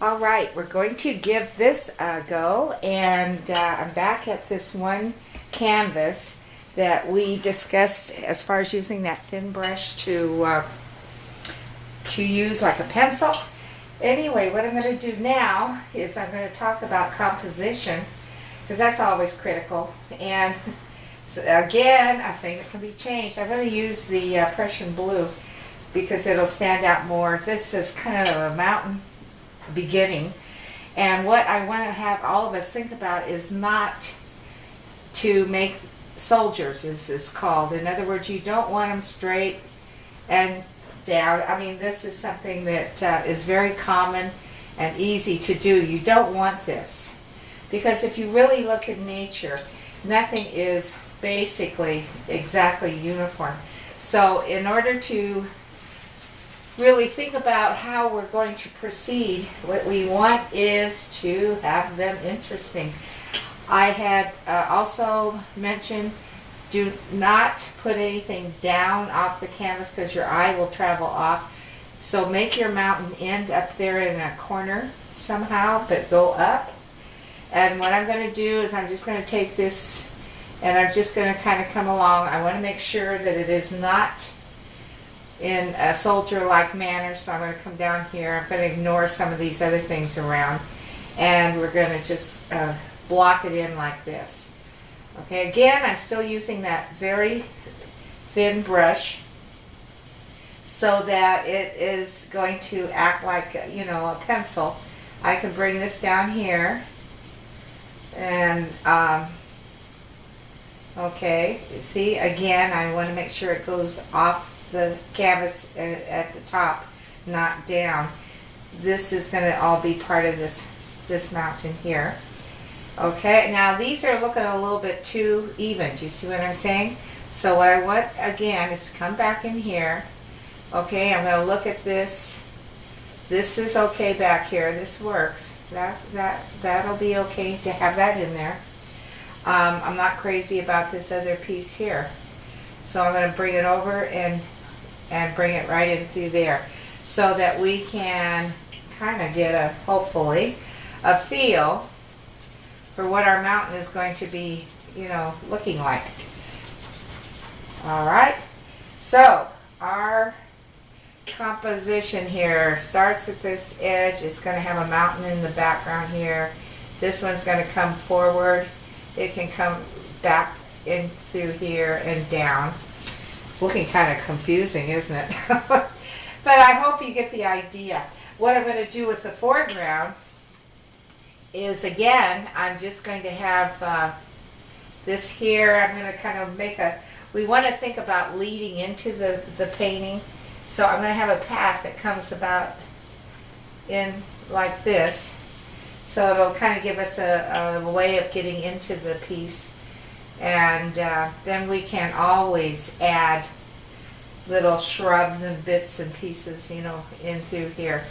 All right, we're going to give this a go, and I'm back at this one canvas that we discussed as far as using that thin brush to use like a pencil. Anyway, what I'm going to do now is I'm going to talk about composition, because that's always critical. And so again, a thing that can be changed. I'm going to use the Prussian blue because it'll stand out more. This is kind of a mountain beginning, and what I want to have all of us think about is not to make soldiers, as it's called. In other words, you don't want them straight and down. I mean, this is something that is very common and easy to do. You don't want this, because if you really look at nature, nothing is basically exactly uniform. So in order to really think about how we're going to proceed, what we want is to have them interesting. I had also mentioned, do not put anything down off the canvas because your eye will travel off. So make your mountain end up there in a corner somehow, but go up. And what I'm going to do is I'm just going to take this and I'm just going to kind of come along. I want to make sure that it is not in a soldier-like manner, so I'm going to come down here. I'm going to ignore some of these other things around, and we're going to just block it in like this. Okay, again, I'm still using that very thin brush so that it is going to act like, you know, a pencil. I can bring this down here, and okay, see, again, I want to make sure it goes off the canvas at the top, not down. This is going to all be part of this mountain here. Okay, now these are looking a little bit too even. Do you see what I'm saying? So what I want again is to come back in here. Okay, I'm going to look at this. This is okay back here. This works. That'll be okay to have that in there. I'm not crazy about this other piece here. So I'm going to bring it over and bring it right in through there so that we can kind of get hopefully a feel for what our mountain is going to be, you know, looking like. All right, so our composition here starts at this edge. It's going to have a mountain in the background here. This one's going to come forward. It can come back in through here and down. It's looking kind of confusing, isn't it? But I hope you get the idea. What I'm going to do with the foreground is, again, I'm just going to have this here. I'm going to kind of make we want to think about leading into the painting. So I'm going to have a path that comes about in like this. So it'll kind of give us a way of getting into the piece. And then we can always add little shrubs and bits and pieces, you know, in through here.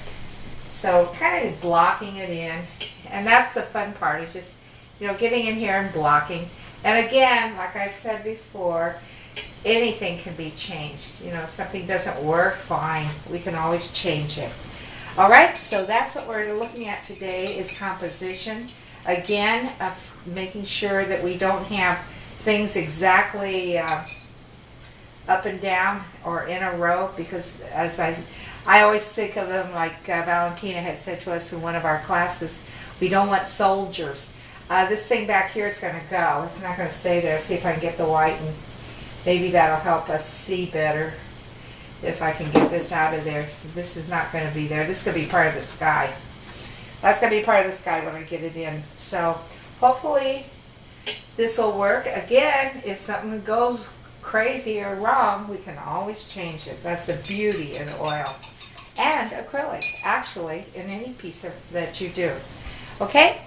So kind of blocking it in. And that's the fun part, is just, you know, getting in here and blocking. And again, like I said before, anything can be changed. You know, if something doesn't work, fine. We can always change it. All right, so that's what we're looking at today, is composition. Again, making sure that we don't have things exactly up and down or in a row, because as I always think of them like Valentina had said to us in one of our classes, we don't want soldiers. This thing back here is going to go. It's not going to stay there. See if I can get the white, and maybe that'll help us see better. If I can get this out of there. This is not going to be there. This is going to be part of the sky. That's going to be part of the sky when I get it in. So hopefully this will work. Again, if something goes crazy or wrong, we can always change it. That's the beauty in oil and acrylic, actually, in any piece that you do. Okay?